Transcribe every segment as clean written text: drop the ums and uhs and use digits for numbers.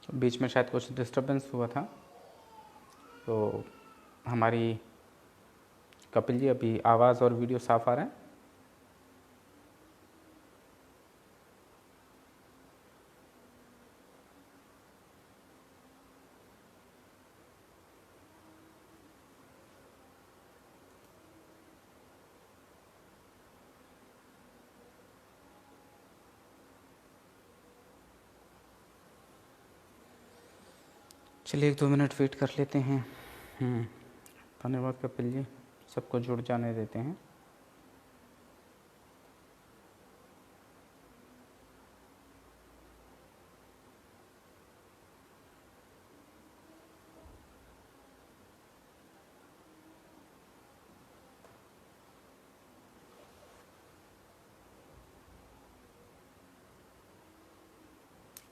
बीच में शायद कुछ डिस्टरबेंस हुआ था। तो हमारी कपिल जी, अभी आवाज़ और वीडियो साफ आ रहे हैं? चलिए 1-2 मिनट वेट कर लेते हैं। धन्यवाद कपिल जी, सबको जुड़ जाने देते हैं।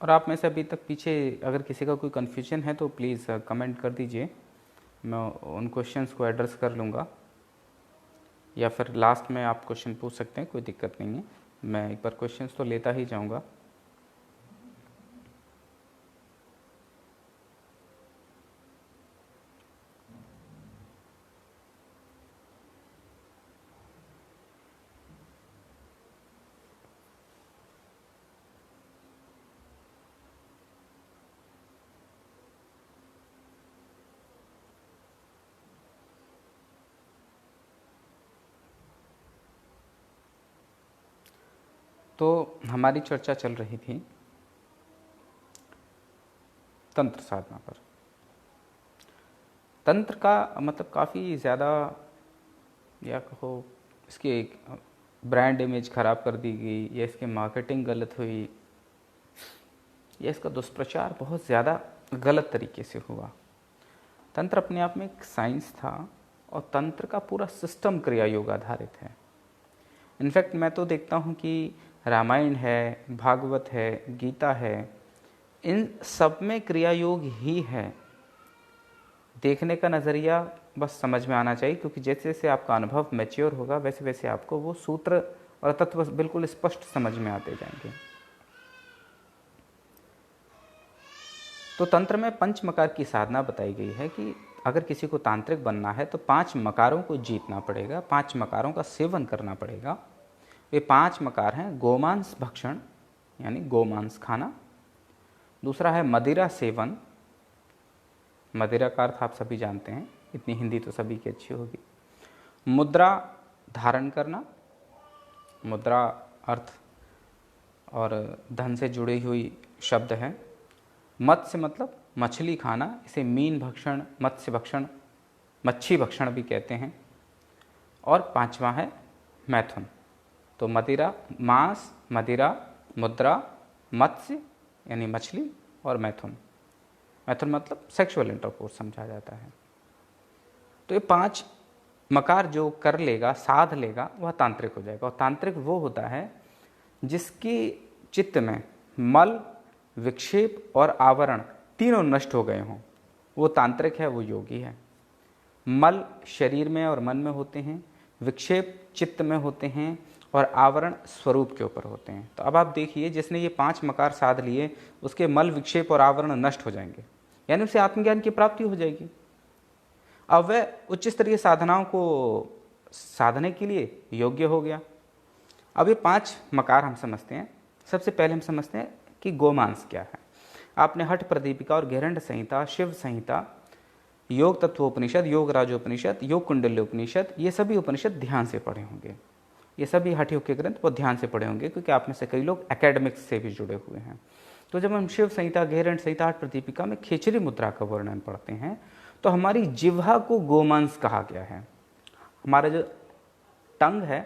और आप में से अभी तक पीछे अगर किसी का कोई कन्फ्यूजन है तो प्लीज़ कमेंट कर दीजिए, मैं उन क्वेश्चंस को एड्रेस कर लूँगा, या फिर लास्ट में आप क्वेश्चन पूछ सकते हैं, कोई दिक्कत नहीं है। मैं एक बार क्वेश्चंस तो लेता ही जाऊँगा। तो हमारी चर्चा चल रही थी तंत्र साधना पर। तंत्र का मतलब काफ़ी ज़्यादा, या कहो इसकी एक ब्रांड इमेज ख़राब कर दी गई, या इसकी मार्केटिंग गलत हुई, या इसका दुष्प्रचार बहुत ज़्यादा गलत तरीके से हुआ। तंत्र अपने आप में एक साइंस था, और तंत्र का पूरा सिस्टम क्रिया योग आधारित है। इनफैक्ट मैं तो देखता हूँ कि रामायण है, भागवत है, गीता है, इन सब में क्रिया योग ही है। देखने का नज़रिया बस समझ में आना चाहिए, क्योंकि जैसे जैसे आपका अनुभव मैच्योर होगा वैसे वैसे आपको वो सूत्र और तत्व बिल्कुल स्पष्ट समझ में आते जाएंगे। तो तंत्र में 5 मकार की साधना बताई गई है कि अगर किसी को तांत्रिक बनना है तो 5 मकारों को जीतना पड़ेगा, 5 मकारों का सेवन करना पड़ेगा। वे 5 मकार हैं: गोमांस भक्षण यानी गोमांस खाना, दूसरा है मदिरा सेवन, मदिरा का अर्थ आप सभी जानते हैं, इतनी हिंदी तो सभी की अच्छी होगी। मुद्रा धारण करना, मुद्रा अर्थ और धन से जुड़ी हुई शब्द है। मत्स्य मतलब मछली खाना, इसे मीन भक्षण, मत्स्य भक्षण, मच्छी भक्षण भी कहते हैं। और 5वां है मैथुन। तो मदिरा, मांस, मदिरा, मुद्रा, मत्स्य यानी मछली, और मैथुन, मैथुन मतलब सेक्सुअल इंटरकोर्स समझा जाता है। तो ये 5 मकार जो कर लेगा, साध लेगा, वह तांत्रिक हो जाएगा। और तांत्रिक वो होता है जिसकी चित्त में मल, विक्षेप और आवरण तीनों नष्ट हो गए हों, वो तांत्रिक है, वो योगी है। मल शरीर में और मन में होते हैं, विक्षेप चित्त में होते हैं, और आवरण स्वरूप के ऊपर होते हैं। तो अब आप देखिए, जिसने ये 5 मकार साध लिए उसके मल, विक्षेप और आवरण नष्ट हो जाएंगे, यानी उसे आत्मज्ञान की प्राप्ति हो जाएगी। अब वह उच्च स्तरीय साधनाओं को साधने के लिए योग्य हो गया। अब ये 5 मकार हम समझते हैं। सबसे पहले हम समझते हैं कि गोमांस क्या है। आपने हठ प्रदीपिका और घेरंड संहिता, शिव संहिता, योग तत्वोपनिषद, योग राजोपनिषद, योग कुंडल्योपनिषद, ये सभी उपनिषद ध्यान से पढ़े होंगे। ये सभी हठ योग के ग्रंथ वो ध्यान से पढ़े होंगे, क्योंकि आप में से कई लोग एकेडमिक्स से भी जुड़े हुए हैं। तो जब हम शिव संहिता, घेरंड संहिता, हठ प्रदीपिका में खेचरी मुद्रा का वर्णन पढ़ते हैं तो हमारी जिह्वा को गोमांस कहा गया है। हमारा जो टंग है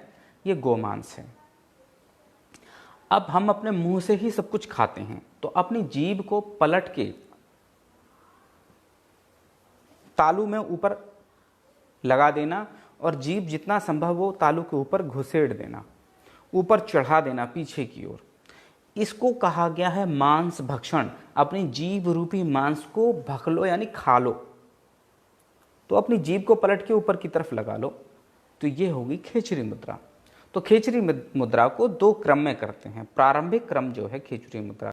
ये गोमांस है। अब हम अपने मुंह से ही सब कुछ खाते हैं, तो अपनी जीभ को पलट के तालू में ऊपर लगा देना, और जीभ जितना संभव हो तालू के ऊपर घुसेड़ देना, ऊपर चढ़ा देना पीछे की ओर। इसको कहा गया है मांस भक्षण। अपनी जीभ रूपी मांस को भख लो यानी खा लो। तो अपनी जीभ को पलट के ऊपर की तरफ लगा लो, तो ये होगी खेचरी मुद्रा। तो खेचरी मुद्रा को 2 क्रम में करते हैं। प्रारंभिक क्रम जो है खेचरी मुद्रा